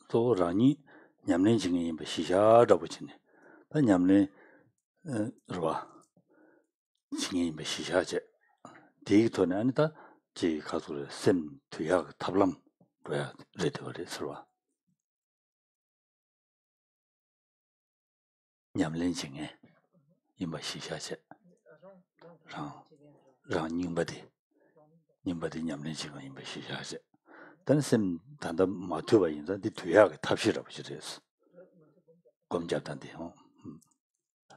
또 라니 냠는 중에 뭐 시샤라고 치네. 다 냠는 로아 중에 뭐 시샤제. 데이터는 아니다. 지 가수를 샘 뒤야 탑람 뭐야 레드버리 서와. 냠는 중에 이뭐 시샤제. 랑 닝바디 냠는 중에 이뭐 시샤제. 단샘 단다 마트바 인자 디 뒤야 탑시라고 지랬어. 검잡단데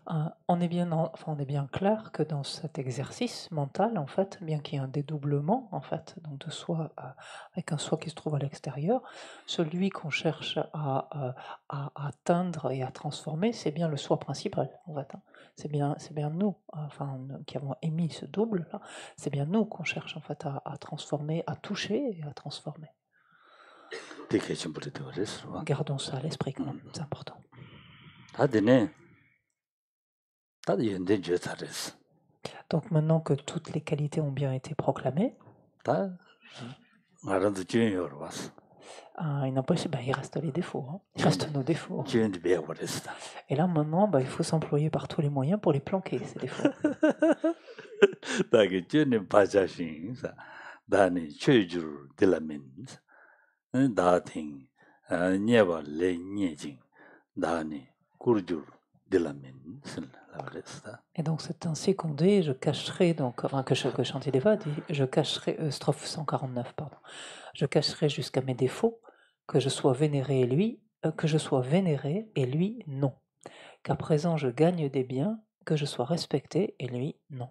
On est bien, enfin, on est bien clair que dans cet exercice mental, en fait, bien qu'il y ait un dédoublement, en fait, donc de soi avec un soi qui se trouve à l'extérieur, celui qu'on cherche à atteindre et à transformer, c'est bien le soi principal, en fait. Hein. C'est bien nous, enfin, qui avons émis ce double là. C'est bien nous qu'on cherche en fait à transformer, à toucher et à transformer. Gardons ça à l'esprit quand même, c'est important. Donc maintenant que toutes les qualités ont bien été proclamées, il n'empêche, il reste les défauts, hein. Il reste nos défauts. Et là maintenant, il faut s'employer par tous les moyens pour les planquer, ces défauts. Et donc c'est ainsi qu'on dit, je cacherai, donc, enfin, que Shantideva dit, je cacherai, strophe 149, pardon, je cacherai jusqu'à mes défauts, que je sois vénéré et lui, non. Qu'à présent je gagne des biens, que je sois respecté et lui, non.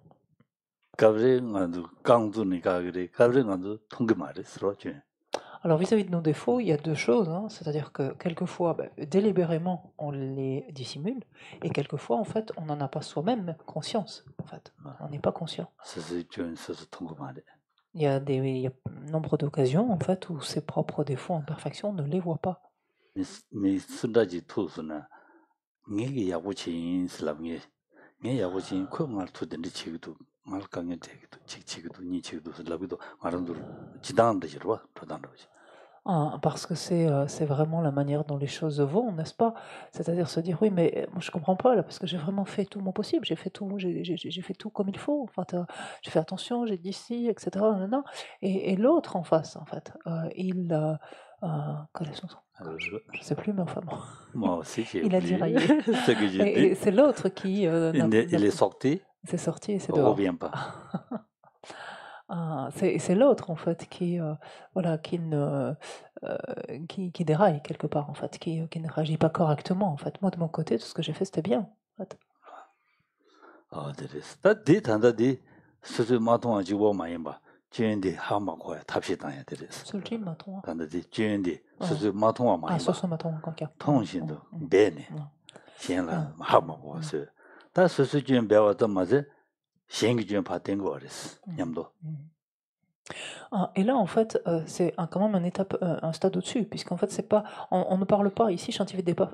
Alors vis-à-vis de nos défauts, il y a deux choses, hein. C'est-à-dire que quelquefois, délibérément, on les dissimule, et quelquefois, en fait, on n'en a pas soi-même conscience. En fait, on n'est pas conscient. Il y a nombre d'occasions, en fait, où ses propres défauts, imperfections, on ne les voit pas. Parce que c'est vraiment la manière dont les choses vont, n'est-ce pas? C'est-à-dire se dire oui, mais moi je comprends pas là, parce que j'ai vraiment fait tout mon possible, j'ai fait tout comme il faut. Enfin, j'ai fait attention, j'ai dit si, etc. Nanana. Et l'autre en face, en fait, quel est son nom? Je sais plus, mais enfin bon. Moi aussi, il a déraillé. Et c'est l'autre qui. Il est sorti. C'est sorti et c'est dehors. Revient pas. C'est l'autre en fait qui déraille quelque part en fait, qui ne réagit pas correctement en fait. Moi de mon côté, tout ce que j'ai fait c'était bien en fait. Et là, en fait, c'est quand même un stade au-dessus, puisqu'en fait, c'est pas, on ne parle pas ici, Shantideva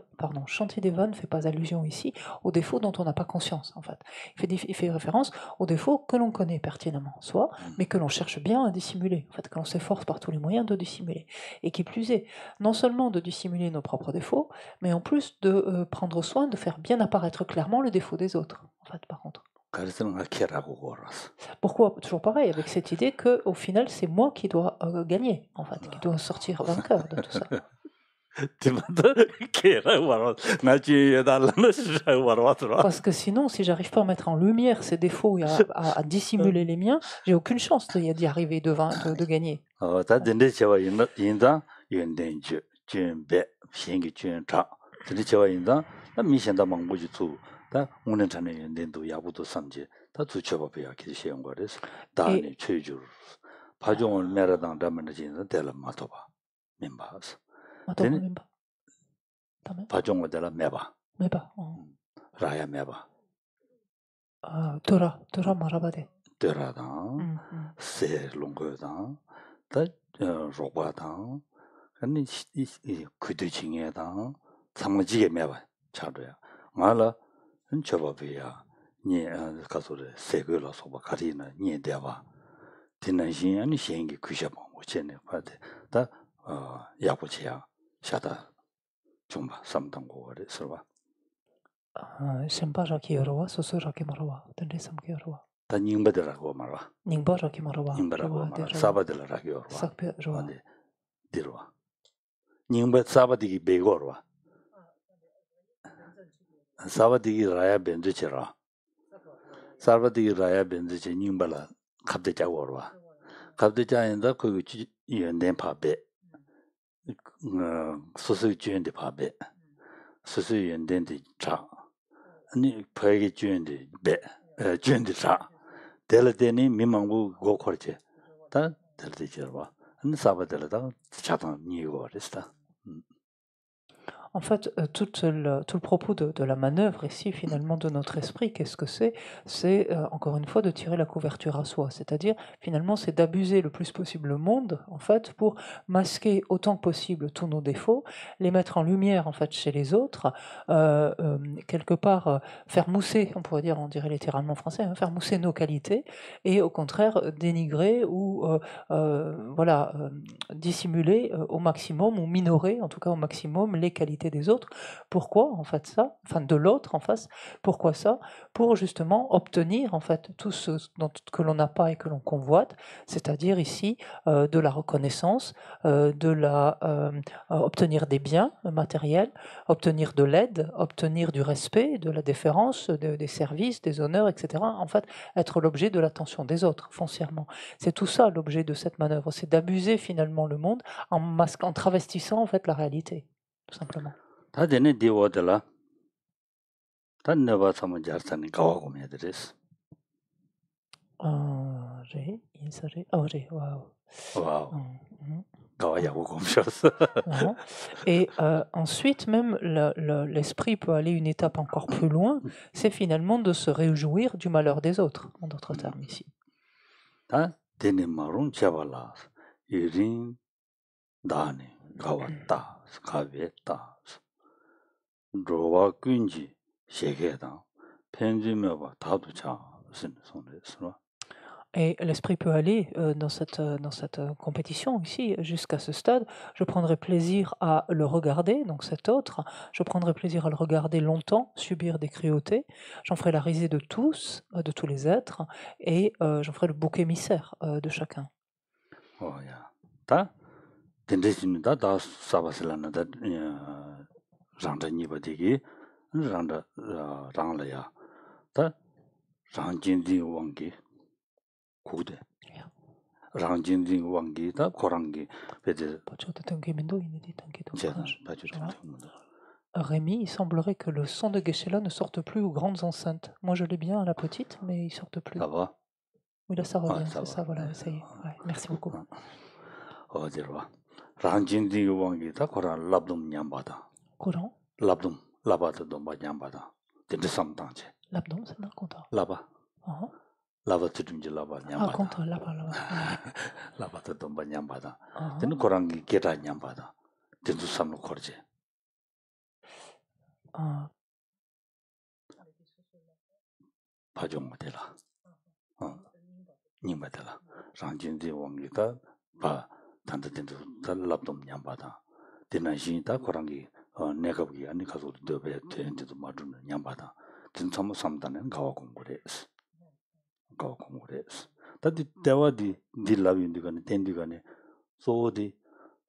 ne fait pas allusion ici aux défauts dont on n'a pas conscience, en fait. Il fait référence aux défauts que l'on connaît pertinemment, soit, mais que l'on cherche bien à dissimuler, en fait, que l'on s'efforce par tous les moyens de dissimuler. Et qui plus est, non seulement de dissimuler nos propres défauts, mais en plus de prendre soin de faire bien apparaître clairement le défaut des autres, en fait, par contre. Pourquoi? Toujours pareil, avec cette idée que, au final, c'est moi qui dois gagner, en fait, qui dois sortir vainqueur de tout ça. Parce que sinon, si j'arrive pas à mettre en lumière ces défauts et à dissimuler les miens, j'ai aucune chance d'y arriver, de gagner. Tora marabade. Teradang, Se Longgodang, Da Rogbadang, and Kuduchingedang, Samajige Meva, Chadoya. Mala, and Chababia, near Kasure, Segula Soba Karina, near Deva, Tinajin and Shengi Kushabon, which any party, da Yakuchia, Shata, Chumba, Samtango, Silva. Semba Raki Roa, Soso Raki Marawa, then Samki Roa. 다 닝바들라고 말아. Nimba Raki Marawa. 닝바라고 말아. 사바들라고 말아. Sakpe Roa. 어디 들어와. 닝바 사바디기 베고로와. 사바디기 라야 벤드치라. 사바디기 라야 벤드치 닝바라 갑자기 자고로와. 갑자기 자인다 그 연된 파베. 소수 주연데 파베. 소수 연된데 자. 아니 파기 주연데 베. 주연데 자. 델데니 미망부 고코르체. 다 델데지르와. 안 사바델다 차단 니고 res다. En fait, tout le propos de la manœuvre ici, finalement, de notre esprit, qu'est-ce que c'est? C'est, encore une fois, de tirer la couverture à soi. C'est-à-dire, finalement, c'est d'abuser le plus possible le monde, en fait, pour masquer autant que possible tous nos défauts, les mettre en lumière, en fait, chez les autres, quelque part, faire mousser, on pourrait dire, on dirait littéralement français, hein, faire mousser nos qualités, et au contraire, dénigrer ou, voilà, dissimuler au maximum, ou minorer, en tout cas au maximum, les qualités des autres. Pourquoi en fait ça? Enfin de l'autre en face. Pourquoi ça? Pour justement obtenir en fait tout ce que l'on n'a pas et que l'on convoite, c'est-à-dire ici de la reconnaissance, obtenir des biens matériels, obtenir de l'aide, obtenir du respect, de la déférence, des services, des honneurs, etc. En fait, être l'objet de l'attention des autres foncièrement. C'est tout ça l'objet de cette manœuvre, c'est d'abuser finalement le monde en travestissant en fait la réalité. Tout simplement. 다데네 디워들라. 단네바 사무 자르산이 가와고 메드레스. Waouh. 가와야고 곰셔스. Et ensuite même l'esprit peut aller une étape encore plus loin, c'est finalement de se réjouir du malheur des autres, en d'autres termes ici. 다 데네 마룬 차발라. 이린 다네 가왔다. 가베다. 로와 군지 세계다. 펜지메바 다도차 손에서. Et l'esprit peut aller dans cette compétition ici, jusqu'à ce stade. Je prendrai plaisir à le regarder, donc cet autre. Je prendrai plaisir à le regarder longtemps, subir des cruautés. J'en ferai la risée de tous les êtres, et j'en ferai le bouc émissaire de chacun. Oh, yeah. 다 덴데진다 다 사바슬라나다 장자니바디기 장자 장라야 다 장진디 왕기 고대 장진디 왕기 다 고랑기 베데 Rémi, il semblerait que le son de Geshe-la ne sorte plus aux grandes enceintes. Moi, je l'ai bien à la petite, mais il sorte plus. Ça va? Oui, là, ça revient, c'est ça, voilà, ça y est. Ouais, merci beaucoup. 어디로 란진디 왕기다 고란 랍돔 냠바다. Courant? 랍돔 라바도 domba 냠바다. 덴데 삼당제. L'abdom, c'est un compteur. 라바. 라바 트림지 라바 냠바다. Ah, compteur, là-bas. 라바도 domba 냠바다. 덴 고랑기 게다 냠바다. 덴두 삼로 거르제. 파종 모델라. 닝바텔라. 란진디 왕기다 바 단단된도 달랍돔 냠바다. 데나신다 고랑기 내가보기 아니 가서 더베 된데도 맞는 냠바다. 진짜모 삼다는 가와 공부레스. 가와 공부레스. 다디 대화디 딜라빈디가네 텐디가네 소디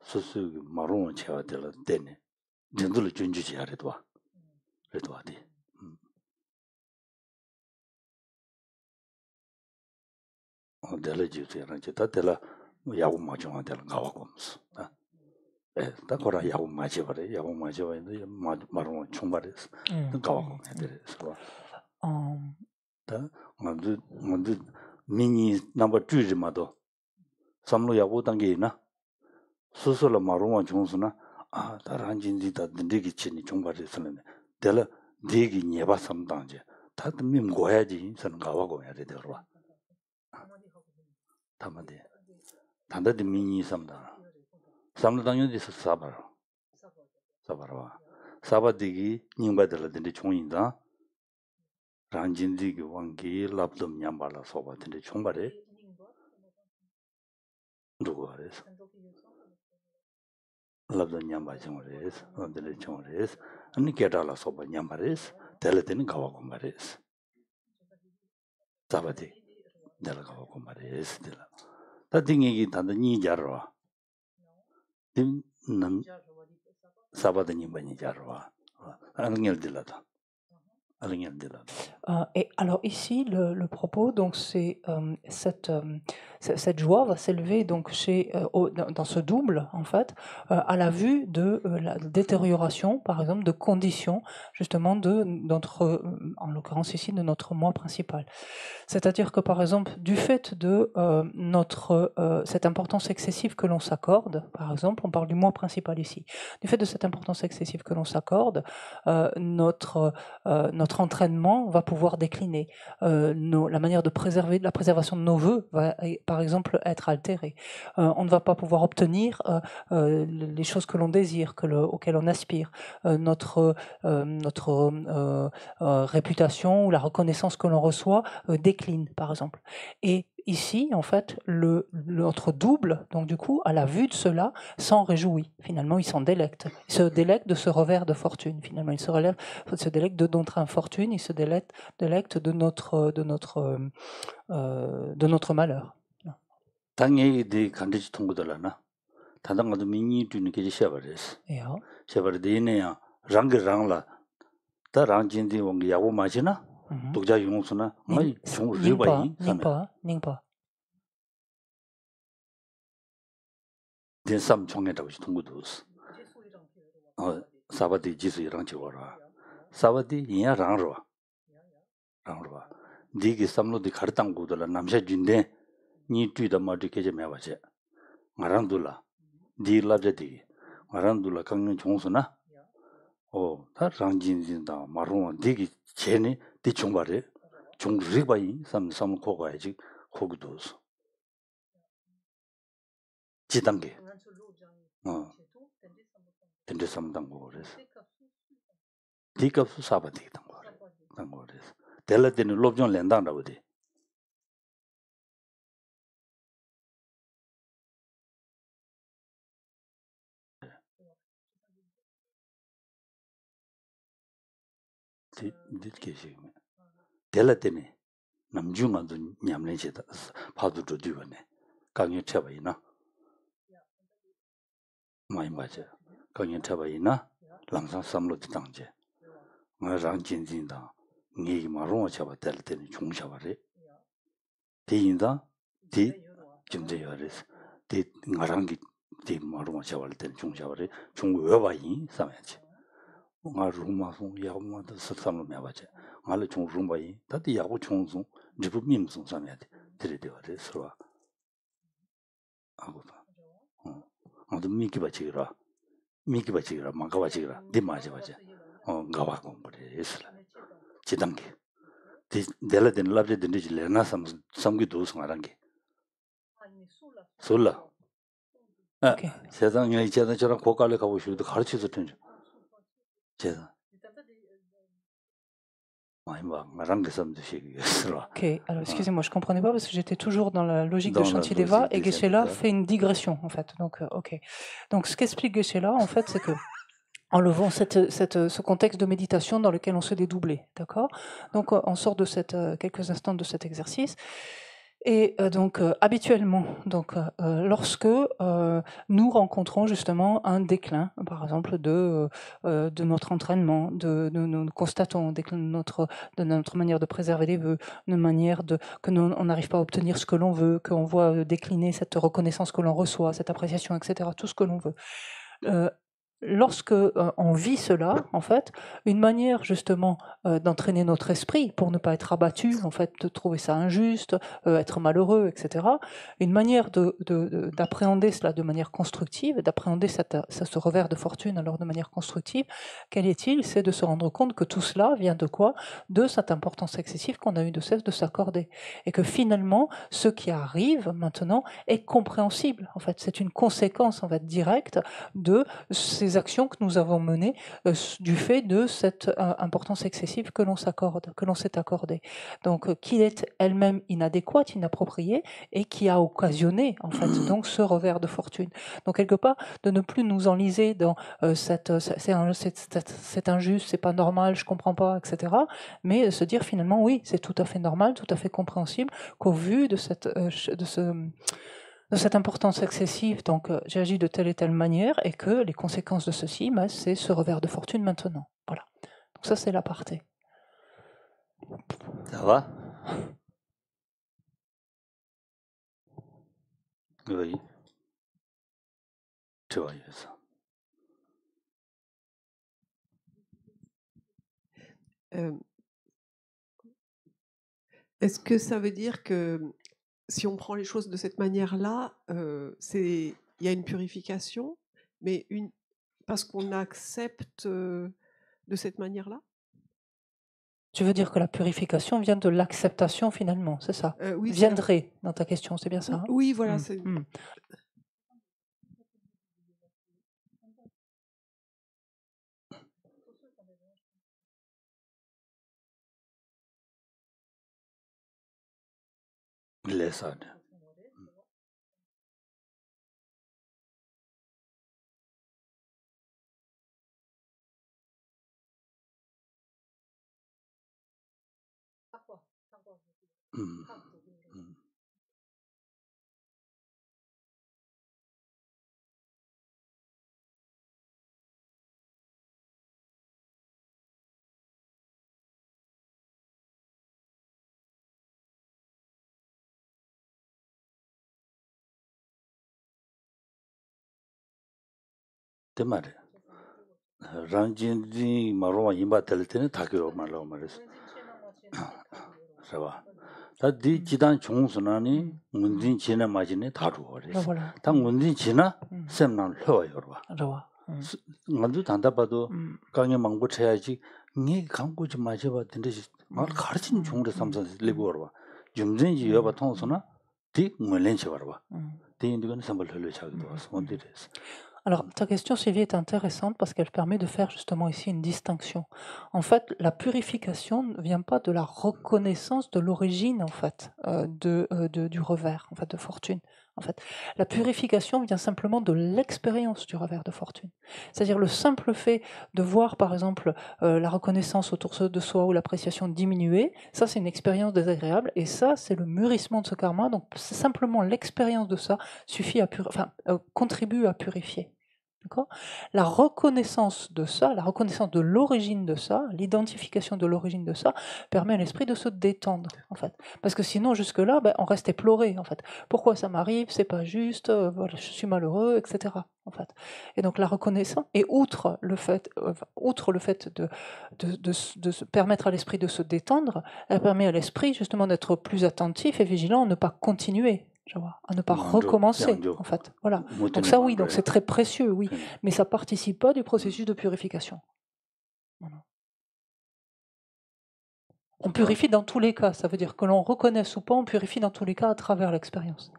소수 마론 채와들 때네. 진들을 준주지 하래도 그래도 어디. 델레지스랑 제타텔라 야구 마정한 데는 가와곰스. 다 거라 야구 마지버래. 야구 마지버인데 마롱 총발했어. 가와곰 해들었어. 다 먼저 미니 넘버 2지마도 삼로 야구 단계이나 스스로 마롱 총수나 다란진디다 딘디기 친이 총발했었는데 델라 디기 녀바 삼당제 다들 미 고야지 저는 가와 고야 돼 들어와. 담아대. 단다디 미니 삼다. 삼다 당연히서 사바라. 사바라와. 사바디기 닝바들한테 총인다. 란진디기 왕기 랍돔 냠발라 소바한테 총발에 누구 그래서 랍돔 냠바 정어레스 언들 정어레스 아니 게달라 소바 냠바레스 텔레테는 가와고 말레스 사바디 내가 가와고 말레스 텔라 다딩이 단다 니자로와 dimnam sabada nimbani jarwa alingel dilata. Et alors ici, le propos, donc c'est cette joie va s'élever donc dans ce double en fait, à la vue de la détérioration, par exemple, de conditions justement de notre, en l'occurrence ici, de notre moi principal. C'est-à-dire que par exemple, du fait de cette importance excessive que l'on s'accorde, par exemple, on parle du moi principal ici, du fait de cette importance excessive que l'on s'accorde, notre entraînement va pouvoir décliner. La manière de préserver, la préservation de nos vœux va, par exemple, être altérée. On ne va pas pouvoir obtenir les choses que l'on désire, auxquelles on aspire. Notre réputation ou la reconnaissance que l'on reçoit décline, par exemple. Et ici, en fait, notre double, donc du coup, à la vue de cela, s'en réjouit. Finalement, il s'en délecte. Il se délecte de ce revers de fortune. Finalement, il se délecte de notre infortune, il se délecte de notre malheur. 당연히 네 간디지 통고들라나. 단단가도 민이 주는 게 셔버렸어. Ja. 셔버리네야. 랑게랑라. 다 랑진디 원기 야고 마시나? 독자 용수나 뭐 좀 리바이 닝파 된삼 총에다고 통고도 사바디 지수이랑 지워라 사바디 이야 랑로 디기 삼로디 가르땅고들 남샤 준데 니 뛰다 마디케제 매바제 마란둘라 디랍제디 마란둘라 강년 종수나 다 랑진진다 마롱 디기 제네 디 총바레 종 리바이 삼 코가야지 코기도스 지단계 근데 삼당고 그래서 디캅 사바디 당고 그래서 델라데는 롭존 렌단다 보디 디케시 델라데네 남중한도 냠내지다 파도도 뒤거네 강연 쳐봐이나 많이 맞아 강연 쳐봐이나 랑상 삼로디 당제 나랑 진진다 니 마롱 쳐봐 델라데네 종샤바래 대인다 디 점제여레스 디 나랑기 디 마롱 쳐봐 델 종샤바래 종 외바이 삼야지 nga rungma song yagu da samlo me bache ngale chung rungba yi da de yagu chung song jibu mim song samya de dire de de swa agu ba ngadu miki bachigra manga bachigra de ma je bache ngawa ko bore isla chidangge de dela den labje de ji lena samgi do song arange sol라 세상에 이제는 저런 고갈에 가고 싶어도 가르쳐서 텐죠 Ok, alors excusez-moi, je ne comprenais pas parce que j'étais toujours dans la logique de Shantideva et Geshe-la fait une digression en fait. Donc, ok. Donc, ce qu'explique Geshe-la en fait, c'est que en levant ce contexte de méditation dans lequel on se dédoublait, d'accord ? Donc, on sort de quelques instants de cet exercice. Et donc, habituellement, lorsque nous rencontrons justement un déclin, par exemple, de notre entraînement, nous constatons de notre manière de préserver les vœux, de manière que on n'arrive pas à obtenir ce que l'on veut, qu'on voit décliner cette reconnaissance que l'on reçoit, cette appréciation, etc., tout ce que l'on veut. lorsque on vit cela, en fait, une manière justement d'entraîner notre esprit pour ne pas être abattu, en fait, de trouver ça injuste, être malheureux, etc. Une manière d'appréhender cela de manière constructive, d'appréhender ce revers de fortune alors de manière constructive, quel est-il? C'est de se rendre compte que tout cela vient de quoi? De cette importance excessive qu'on a eu de cesse de s'accorder. Et que finalement, ce qui arrive maintenant est compréhensible. En fait, c'est une conséquence en fait directe de ces actions que nous avons menées du fait de cette importance excessive que l'on s'accorde, que l'on s'est accordée. Donc, qui est elle-même inadéquate, inappropriée, et qui a occasionné en fait donc ce revers de fortune. Donc quelque part, de ne plus nous enliser dans c'est injuste, c'est pas normal, je comprends pas, etc. Mais se dire finalement oui, c'est tout à fait normal, tout à fait compréhensible qu'au vu de cette importance excessive, donc j'ai agi de telle et telle manière, et que les conséquences de ceci, c'est ce revers de fortune maintenant. Voilà. Donc ça, c'est l'aparté. Ça va? Oui. Tu vois, ça. Est-ce que ça veut dire que si on prend les choses de cette manière-là, il y a une purification, mais parce qu'on accepte de cette manière-là? Tu veux dire que la purification vient de l'acceptation finalement, c'est ça? Oui, Viendrait dans ta question, c'est bien ça? Hein? Oui, voilà. Laisse ça. Te mare. Ranjin marwa imba teltene takyo marwa mares. Ça va. Ta di jidan chungsunani ngunjin china majine taru ores. Ta ngunjin china semnan lho yorwa. ngandu tanda bado 강에 망고 쳐야지 니 강고지 마셔봐 된듯이 말 가르치는 중으로 삼선 리고 와 좀전지 여봐 통소나 디 몰렌치 와 대인들은 선물 흘려 자기도 와서 원들에서. Alors, ta question, Sylvie, est intéressante parce qu'elle permet de faire justement ici une distinction. En fait, la purification ne vient pas de la reconnaissance de l'origine, en fait, du revers, en fait, de fortune. En fait, la purification vient simplement de l'expérience du revers de fortune. C'est-à-dire le simple fait de voir, par exemple, la reconnaissance autour de soi ou l'appréciation diminuer, ça, c'est une expérience désagréable et ça, c'est le mûrissement de ce karma. Donc, c'est simplement l'expérience de ça suffit à contribue à purifier. La reconnaissance de ça, la reconnaissance de l'origine de ça, l'identification de l'origine de ça, permet à l'esprit de se détendre, en fait. Parce que sinon, jusque-là, on reste éploré, en fait. Pourquoi ça m'arrive? C'est pas juste, voilà, je suis malheureux, etc. En fait. Et donc la reconnaissance, et outre le fait de permettre à l'esprit de se détendre, elle permet à l'esprit justement d'être plus attentif et vigilant, à ne pas continuer. À ne pas recommencer, en fait. Voilà. Donc ça, oui, donc c'est très précieux, oui, mais ça participe pas du processus de purification. Voilà. On purifie dans tous les cas, ça veut dire que l'on reconnaisse ou pas, on purifie dans tous les cas à travers l'expérience.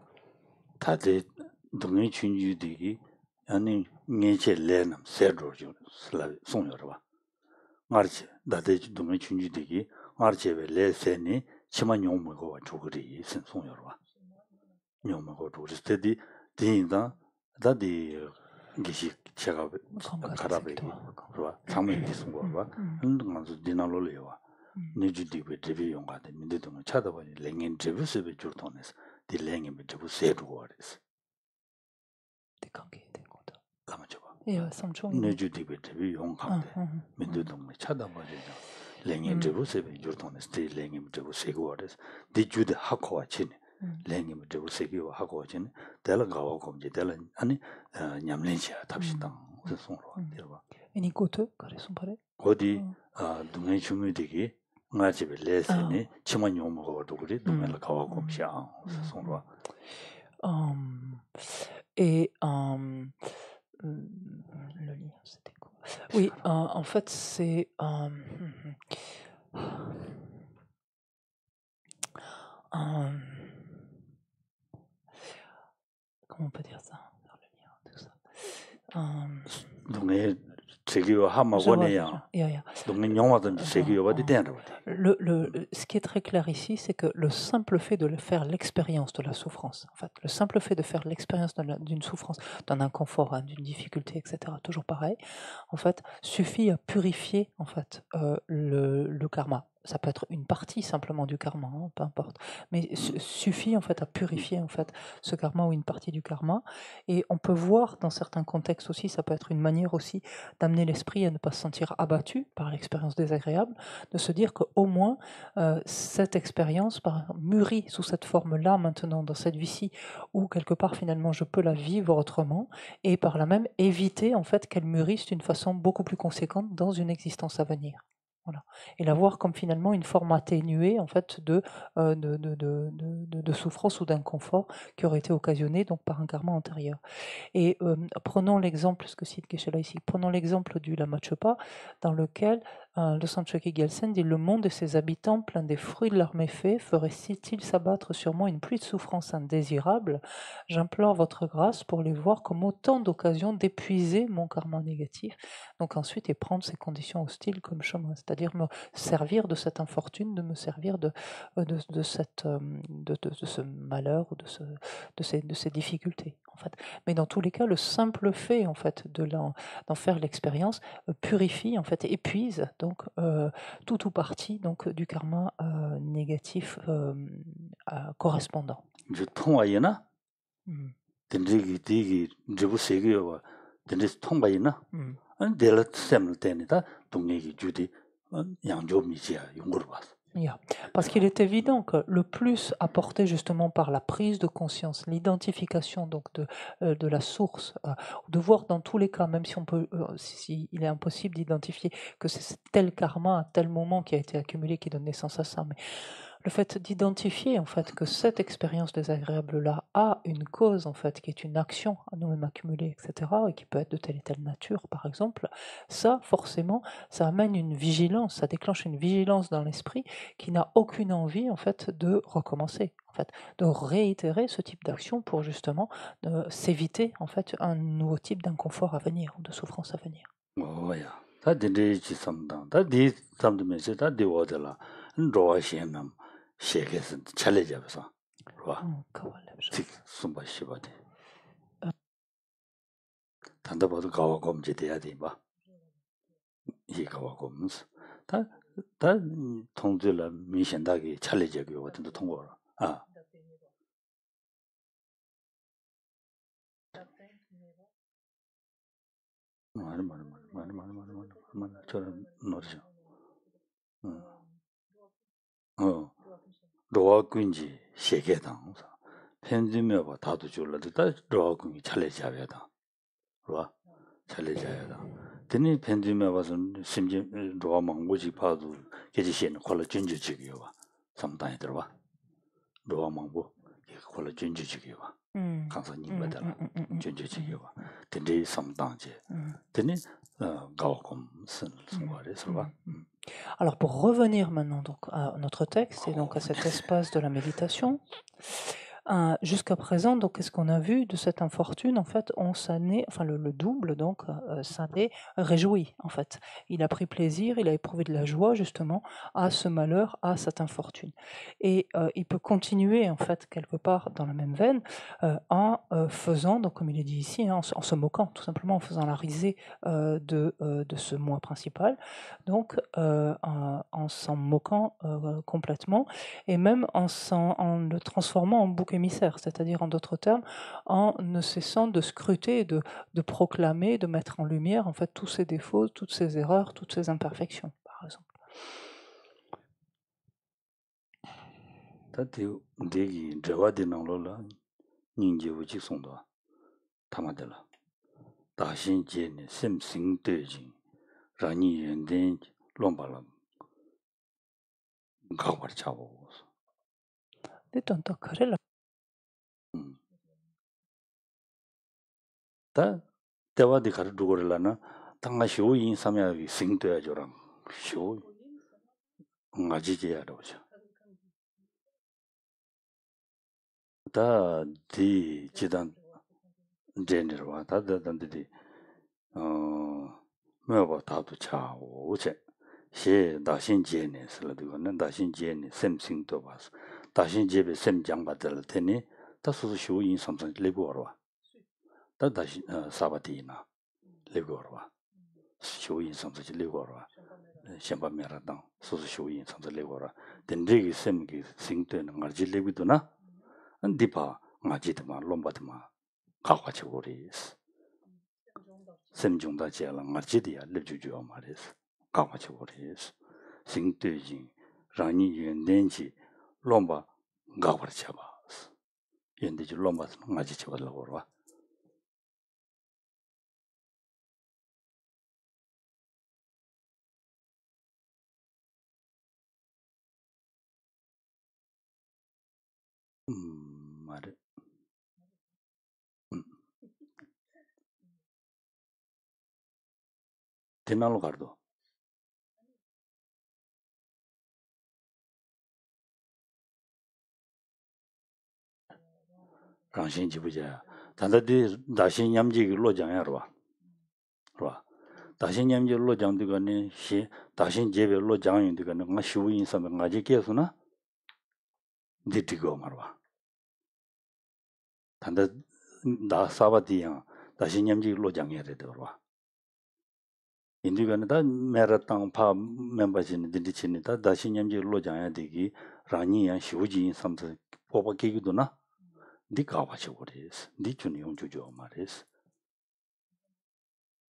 녀마고도 디인다 다디 기시 제가 가라베기 그와 장면이 있는거와 한동안도 디나로레와 니주디베 드비 용가데 민데도 찾아보니 랭인 드브스베 줄토네스 디 랭인 드브 세르고레스 대관계 되고도 가만져봐 예 삼촌 니주디베 드비 용가데 민데도 찾아보니 랭인 드브스베 줄토네스 디 랭인 드브 세고레스 디주데 하코와 치네 랭이 뭐 세기와 하고 오진 대라 가고 검지 대라 아니 냠렌시아 탑시당 그 송로 되봐. Any gote, kare son pare? 어디 동네 주민들이 nga 집에 레슨이 치만 용먹어도 그래 동네를 가고 꼼샤 송로. Et le lien, c'était quoi? Oui, en fait, c'est comment on peut dire ça? Faire le lien, tout ça. 동네 제기와 하마고네야. 동네 영화든지 제기와 되는 거 같아. Ce qui est très clair ici, c'est que le simple fait de faire l'expérience de la souffrance, en fait, le simple fait de faire l'expérience d'une souffrance, d'un inconfort, d'une difficulté, etc., toujours pareil, en fait, suffit à purifier, en fait, le karma. Ça peut être une partie simplement du karma, hein, peu importe, mais suffit en fait à purifier en fait ce karma ou une partie du karma. Et on peut voir dans certains contextes aussi, ça peut être une manière aussi d'amener l'esprit à ne pas se sentir abattu par l'expérience désagréable, de se dire qu'au moins cette expérience mûrit sous cette forme-là maintenant dans cette vie-ci, où quelque part finalement je peux la vivre autrement et par là même éviter en fait qu'elle mûrisse d'une façon beaucoup plus conséquente dans une existence à venir. Voilà. Et la voir comme finalement une forme atténuée en fait de souffrance ou d'inconfort qui aurait été occasionné donc par un karma antérieur. Et prenons l'exemple, ce que cite Geshe-la ici, prenons l'exemple du Lama Chopa, dans lequel le Sant Chökyi Gyaltsen dit « Le monde et ses habitants, pleins des fruits de leurs méfaits, feraient-ils s'abattre sur moi une pluie de souffrances indésirables? J'implore votre grâce pour les voir comme autant d'occasions d'épuiser mon karma négatif. » Donc ensuite, et prendre ces conditions hostiles comme chemin, c'est-à-dire me servir de cette infortune, de me servir de ce malheur ou de ces difficultés, en fait. Mais dans tous les cas, le simple fait en fait d'en faire l'expérience purifie, en fait, épuise donc tout ou partie donc du karma négatif correspondant. Je 통화이나 덴지기 저부 세계와 덴지 통화이나 안 델라 셈을 때니다 동네기 주디 양조 미지야 용거로 봤어. Parce qu'il est évident que le plus apporté justement par la prise de conscience, l'identification donc de la source, de voir dans tous les cas, même si on peut, si il est impossible d'identifier que c'est tel karma à tel moment qui a été accumulé qui donne naissance à ça, mais le fait d'identifier en fait que cette expérience désagréable-là a une cause en fait qui est une action à nous-mêmes accumulée, etc., et qui peut être de telle et telle nature, par exemple, ça forcément, ça amène une vigilance, ça déclenche une vigilance dans l'esprit qui n'a aucune envie en fait de recommencer, en fait, de réitérer ce type d'action pour justement s'éviter en fait un nouveau type d'inconfort à venir, de souffrance à venir. 뭐야? 다 덴지 삼당. 다디 삼도면서 다 되어들라. 로아시엠 셰게스 챌레지어서. 봐. 숨바 시바데. 단다 봐도 가와 검지 돼야 돼 봐. 이 가와 검스. 다 통들라 미신다기 챌레지어 같은 거 통과라. 아. 많이 저런 노죠. 로아군지 세계당 펜지메바 다도 줄라다 로아군이 찰레자야다. 로아 찰레자야다. 드니 펜지메바선 심지 로아 망고지 파도 계지신 콜라 준주지기요 봐. 상당히 들어봐. 로아 망고 콜라 준주지기요 봐. 강선님 받아라. 준주지기요 봐. 드니 상당제. 드니 Alors pour revenir maintenant donc à notre texte et donc à cet espace de la méditation, jusqu'à présent, donc qu'est-ce qu'on a vu de cette infortune? En fait, on s'en est, enfin le double donc s'en est réjoui en fait. Il a pris plaisir, il a éprouvé de la joie justement à ce malheur, à cette infortune. Et il peut continuer en fait quelque part dans la même veine en faisant, donc comme il est dit ici, hein, en se moquant, tout simplement en faisant la risée de ce moi principal, donc en s'en moquant complètement et même en le transformant en bouc émissaire, c'est-à-dire en d'autres termes, en ne cessant de scruter, de proclamer, de mettre en lumière en fait tous ses défauts, toutes ses erreurs, toutes ses imperfections, par exemple. 다신 제네 샘싱되지 라니 연된 롬발람 가고 잡고 Detto carella. 다 대화디 가르 두고를라나 당가 쇼인 삼야기 싱돼야 저랑 쇼 nga지지야 그러죠. 다디 지단 제네르와 다다단디 뭐가 다도 차 오제 시 다신 제네 슬르드고는 다신 제네 샘싱도 봐서 다신 제베 샘장 받을 테니 다수수 쇼인 삼성 레고어와 다 다시 사바티나 레고어와 쇼인 삼성 레고어와 셴바메라당 수수 쇼인 삼성 레고어와 덴데기 샘기 싱되는 거지 레비도나 디파 마지드마 롬바드마 가과치고리스 샘중다 제랑 마지디야 르주주어 말이스 가과치고리스 싱되지 라니 연된지 롬바 가과치바스 연되지 롬바스 마지치고라고와 말해 데날로 가르도 강신 지부자 단다디 다신 냠지기 로장야로와 와 다신 냠지 로장드가니 시 다신 제베 로장인드가니 마 시우인 섬에 가지 계수나 디티고 말와 단다 나 사바디야 다신 냠지 로장야래 되어와 인디가니 다 메라땅 파 멤버진 디디치니다 다신 냠지 로장야 되기 라니야 시우지인 섬에 뽑아기기도나 네 가와서 그래서 네 주는 용주죠 말이스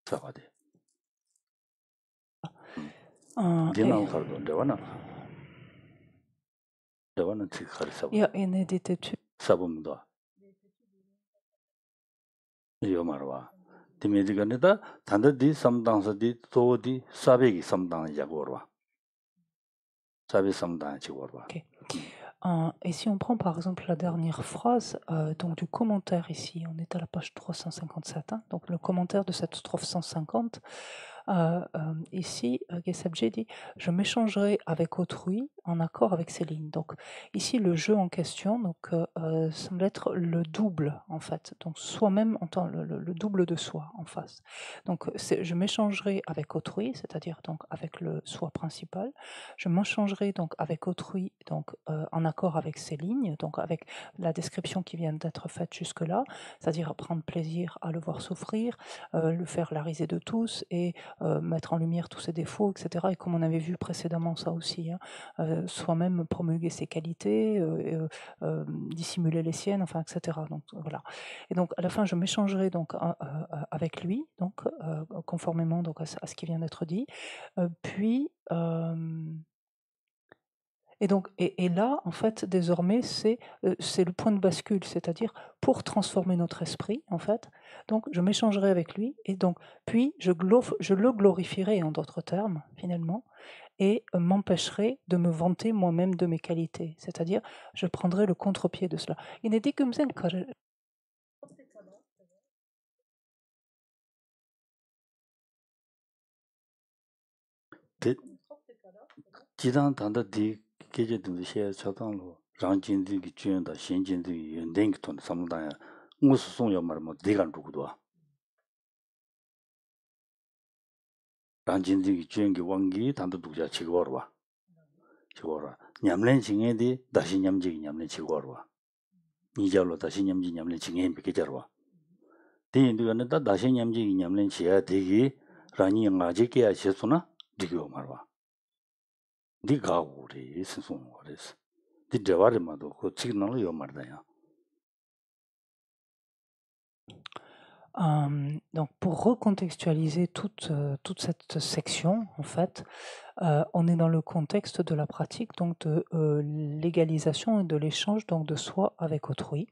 사바데 디나우 가르도 대화는 특가르사 Ja, ene dit 사범도 요 말와 디메디가네다 단다디 삼당서디 도디 사베기 삼당 야고르와 사베 삼당 지고르와 Ok. Et si on prend par exemple la dernière phrase donc du commentaire ici, on est à la page 357, hein, donc le commentaire de cette strophe 150, ici, Gesabje dit « Je m'échangerai avec autrui en accord avec ces lignes ». Donc ici, le jeu en question donc, semble être le double en fait, donc soi-même entend le double de soi en face. Donc je m'échangerai avec autrui, c'est-à-dire donc avec le soi principal, je m'échangerai donc avec autrui donc, en accord avec ces lignes, donc avec la description qui vient d'être faite jusque-là, c'est-à-dire prendre plaisir à le voir souffrir, le faire la risée de tous et mettre en lumière tous ses défauts, etc. Et comme on avait vu précédemment ça aussi, hein, soi-même promulguer ses qualités, dissimuler les siennes, enfin, etc. Donc voilà. Et donc à la fin, je m'échangerai donc avec lui, donc conformément donc à ce qui vient d'être dit. Puis et donc, et là, en fait, désormais, c'est le point de bascule, c'est-à-dire pour transformer notre esprit, en fait. Donc, je m'échangerai avec lui, et donc, puis je le glorifierai, en d'autres termes, finalement, et m'empêcherai de me vanter moi-même de mes qualités. C'est-à-dire, je prendrai le contre-pied de cela. Il est dit comme ça, 지단 단다디 계제도 시 차단로 랑진디기 주연다 신진디 연den기 돈 삼다야 무슨 송요 말뭐 네가 누구도 랑진디기 주연기 왕기 단도 누구자 지고와 지고라 냠len 징에디 다시 냠지기 냠len 지고와 니절로 다시 냠지 냠len 징에 비게저와 대인도는 다 다시 냠지기 냠len 지야 되기 라니 nga지게 하셨으나 디고 말와 네가 우리 스승 그랬어. 네 대화를마도 그 지금은 요 말다야. Donc pour recontextualiser toute cette section, en fait, on est dans le contexte de la pratique donc de l'égalisation et de l'échange donc de soi avec autrui.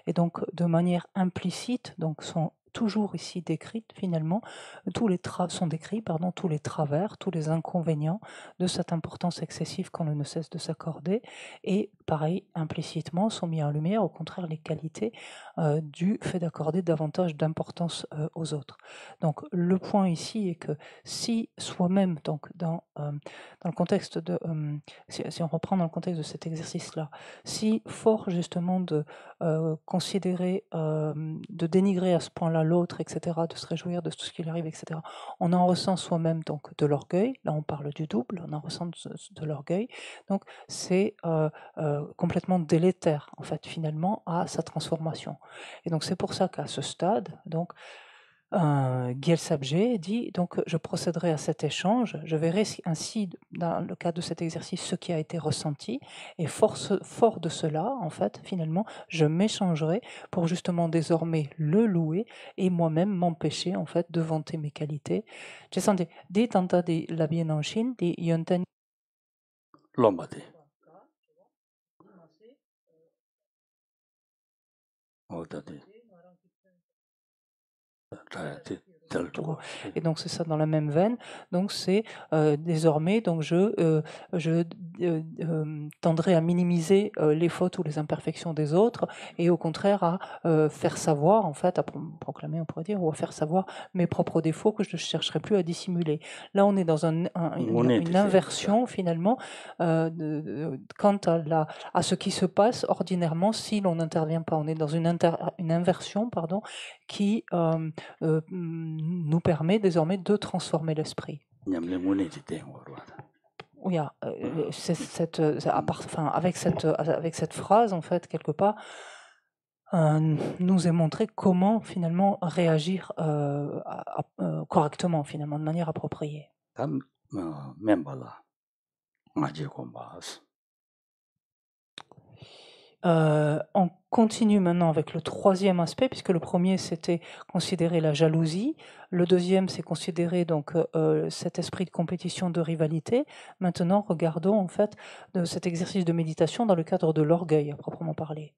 Et donc de manière implicite, donc sont toujours ici décrite finalement, sont décrits, pardon, tous les travers, tous les inconvénients de cette importance excessive qu'on ne cesse de s'accorder, et pareil, implicitement sont mis en lumière, au contraire, les qualités du fait d'accorder davantage d'importance aux autres. Donc le point ici est que si soi-même, donc dans le contexte de, si on reprend dans le contexte de cet exercice-là, si fort justement de considérer, de dénigrer à ce point-là l'autre, etc., de se réjouir de tout ce qui lui arrive, etc., on en ressent soi-même donc de l'orgueil. Là, on parle du double, on en ressent de l'orgueil. Donc c'est complètement délétère en fait finalement à sa transformation. Et donc c'est pour ça qu'à ce stade, donc Gyel Sabje dit donc je procéderai à cet échange, je verrai ainsi dans le cadre de cet exercice ce qui a été ressenti, et fort de cela en fait finalement je m'échangerai pour justement désormais le louer et moi-même m'empêcher en fait de vanter mes qualités. Je sens des tanta de la bien en Chine, des yonten Lombade. Et donc c'est ça dans la même veine. Donc c'est désormais donc je tendrai à minimiser les fautes ou les imperfections des autres et au contraire à faire savoir en fait, à proclamer on pourrait dire, ou à faire savoir mes propres défauts que je ne chercherai plus à dissimuler. Là on est dans une inversion finalement quant à ce qui se passe ordinairement si l'on n'intervient pas. On est dans une inversion pardon qui nous permet désormais de transformer l'esprit. Oui, avec cette phrase, en fait, quelque part, nous est montré comment finalement réagir correctement, finalement, de manière appropriée. On continue maintenant avec le troisième aspect, puisque le premier c'était considérer la jalousie, le deuxième c'est considérer donc cet esprit de compétition, de rivalité. Maintenant, regardons en fait de cet exercice de méditation dans le cadre de l'orgueil à proprement parler.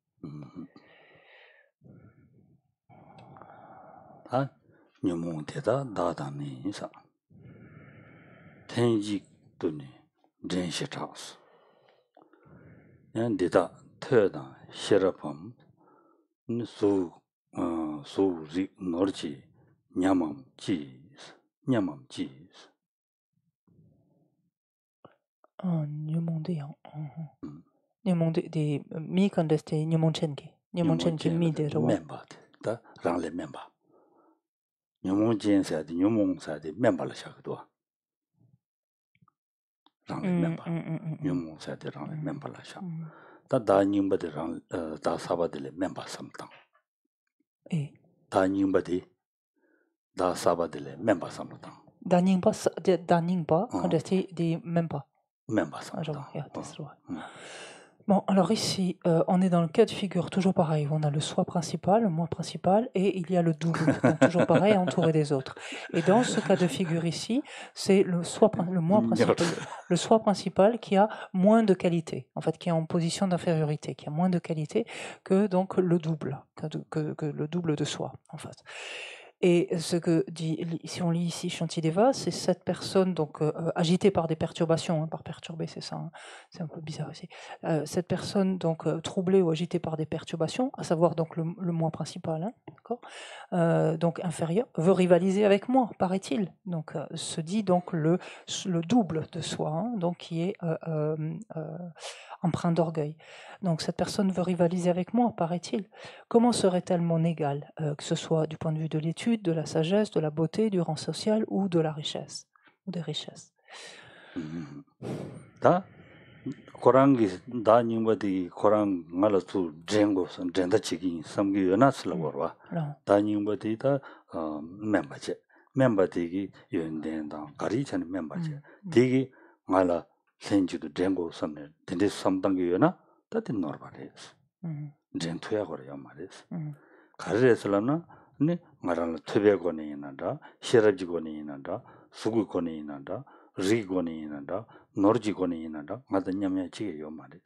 des mi kandeste nyomonchenke mi de rewa da rangle member nyomon jen sa de nyomon sa de member la shak do rangle member nyomon sa de rangle member la shak da nyimba de rang da saba de member samtang da nyimba de da saba de member samtang da nyingba kandeste de member samtang. Bon, alors ici, on est dans le cas de figure toujours pareil. On a le soi principal, le moi principal, et il y a le double, donc toujours pareil, entouré des autres. Et dans ce cas de figure ici, c'est le moi principal, le soi principal qui a moins de qualité, en fait, qui est en position d'infériorité, qui a moins de qualité que donc le double, que le double de soi, en fait. Et ce que dit, si on lit ici Shantideva, c'est cette personne donc agitée par des perturbations, par perturbée, c'est ça, c'est un peu bizarre aussi. Cette personne donc troublée ou agitée par des perturbations, à savoir donc le moi principal, d'accord, donc inférieur, veut rivaliser avec moi, paraît-il. Donc se dit donc le double de soi, donc qui est empreint d'orgueil. Donc cette personne veut rivaliser avec moi, paraît-il. Comment serait-elle mon égale, que ce soit du point de vue de l'étude, de la sagesse, de la beauté, du rang social ou de la richesse, ou des richesses? Da korangi da nyingba korang ngala tu drengo san drenda chigi samgi yonas la warwa da nyingba da member gi yonden da gari chan member che digi ngala senju drengo samne dende samdangi yona da tin norbares drentuya gore yamares 가르에서는 네 말하는 퇴배권이 있는다 시라지권이 있는다 수구권이 있는다 리권이 있는다 노르지권이 있는다 맞은 냠야 지게요 말이지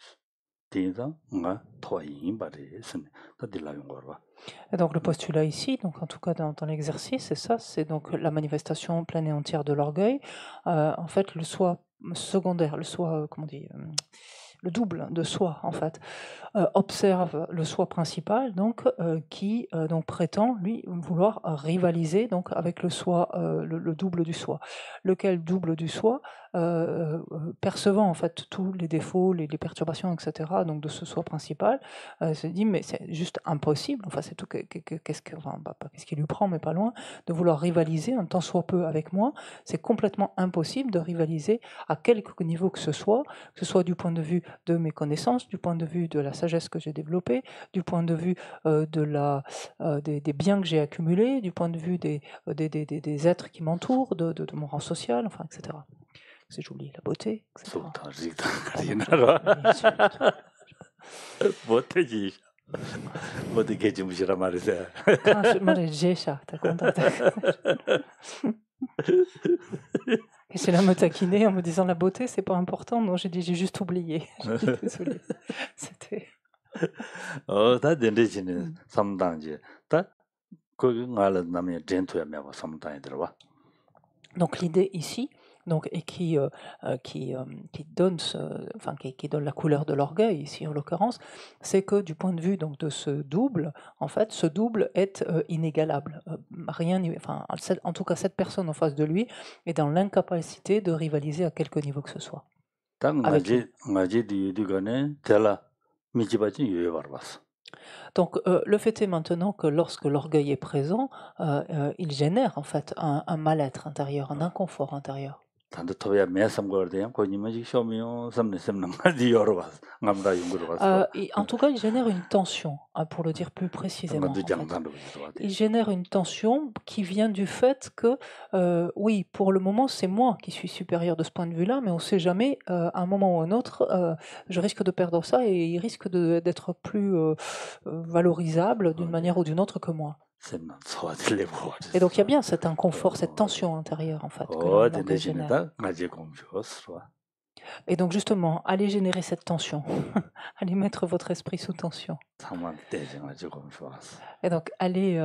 대상 nga toa yin ba de sen ta de la yong ba. Et donc le postulat ici, donc en tout cas dans l'exercice, c'est ça, c'est donc la manifestation pleine et entière de l'orgueil. En fait, le soi secondaire, le soi, comment on dit, le double de soi, en fait, observe le soi principal, donc qui donc prétend lui vouloir rivaliser donc avec le soi, le double du soi. Lequel double du soi, percevant en fait tous les défauts, les perturbations, etc. Donc de ce soi principal, se dit mais c'est juste impossible. Enfin c'est tout. Qu'est-ce que, enfin, pas qu'est-ce qui lui prend, mais pas loin, de vouloir rivaliser un tant soit peu avec moi. C'est complètement impossible de rivaliser à quelque niveau que ce soit du point de vue de mes connaissances, du point de vue de la sagesse que j'ai développée, du point de vue des biens que j'ai accumulés, du point de vue des êtres qui m'entourent, de mon rang social, enfin, etc. C'est joli, la beauté, etc. Et c'est là me taquiner en me disant la beauté, c'est pas important. Non, j'ai dit j'ai juste oublié. Désolée. C'était. 다 된대지는 삼당지. 다 거기 가는 남의 젠토야 매고 삼당이 들어와. Donc l'idée ici, donc, et qui donne qui donne la couleur de l'orgueil ici en l'occurrence, c'est que du point de vue donc de ce double, en fait, ce double est inégalable. En tout cas, cette personne en face de lui est dans l'incapacité de rivaliser à quelque niveau que ce soit. Donc, le fait est maintenant que lorsque l'orgueil est présent, il génère en fait un mal-être intérieur, un inconfort intérieur. En tout cas, il génère une tension, pour le dire plus précisément. En fait. Il génère une tension qui vient du fait que, oui, pour le moment, c'est moi qui suis supérieur de ce point de vue-là, mais on ne sait jamais, à un moment ou à un autre, je risque de perdre ça et il risque d'être plus valorisable d'une manière ou d'une autre que moi. Et donc il y a bien cet inconfort, cette tension intérieure en fait. Que génère. Et donc justement, allez générer cette tension, allez mettre votre esprit sous tension. Et donc allez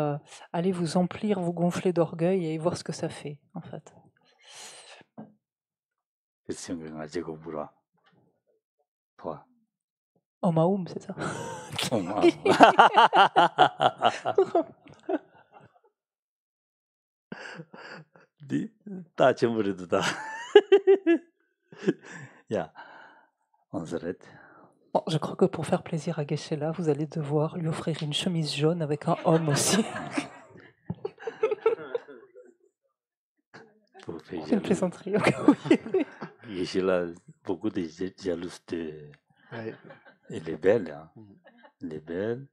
vous emplir, vous gonfler d'orgueil et voir ce que ça fait en fait. Omaum, c'est ça. Bon, je crois que pour faire plaisir à Geshe-la, vous allez devoir lui offrir une chemise jaune avec un homme aussi. C'est une plaisanterie. Geshe-la, beaucoup de jalousie. Elle est belle, hein. Elle est belle.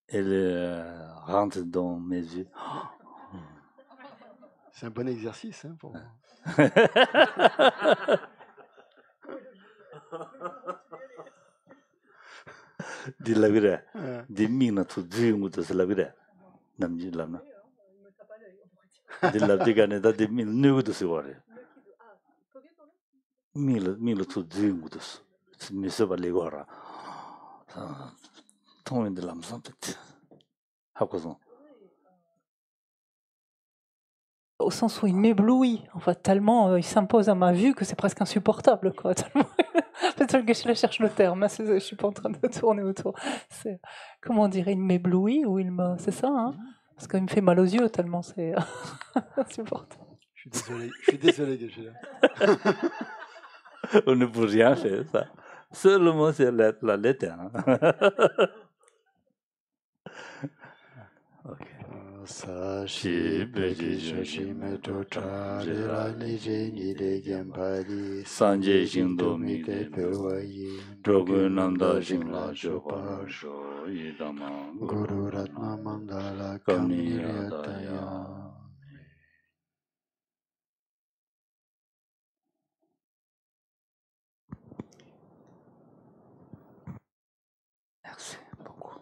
Elle rentre dans mes yeux. C'est un bon exercice, hein, pour moi. Dis la vérité. Dis mina tu dream de la vérité. Namji lamna. Dis la digane da de mil nugu de se ware. Mil tu dream de. Mi se va legora. Ton de lamsa peut. Hakoson. Au sens où il m'éblouit, en fait, tellement il s'impose à ma vue que c'est presque insupportable, quoi. Peut-être que je cherche le terme, je suis pas en train de tourner autour. Comment dire, il m'éblouit ou il me... C'est ça, hein? Parce qu'il me fait mal aux yeux tellement c'est insupportable. Je suis désolé, Geshe-la. On ne peut rien faire, ça. Seulement c'est la lettre. Hein? Ok. Sashi Beji Shashi Meto Trarira Nije Nide Gempadi Sanje Shindo Mide Pewayi Drogu Namda Jingla Shopa Sho Idama Guru Ratna Mandala Kamniriyataya. Merci beaucoup.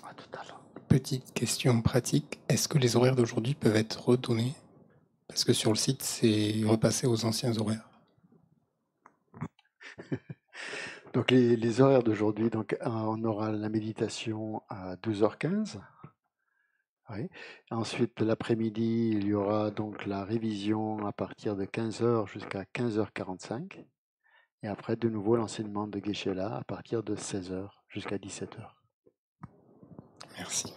À tout à l'heure. Petite question pratique, est-ce que les horaires d'aujourd'hui peuvent être redonnés? Parce que sur le site, c'est repassé aux anciens horaires. Donc les horaires d'aujourd'hui, donc on aura la méditation à 12h15. Oui. Ensuite, l'après-midi, il y aura donc la révision à partir de 15h jusqu'à 15h45. Et après, de nouveau, l'enseignement de Geshe-la à partir de 16h jusqu'à 17h. Merci.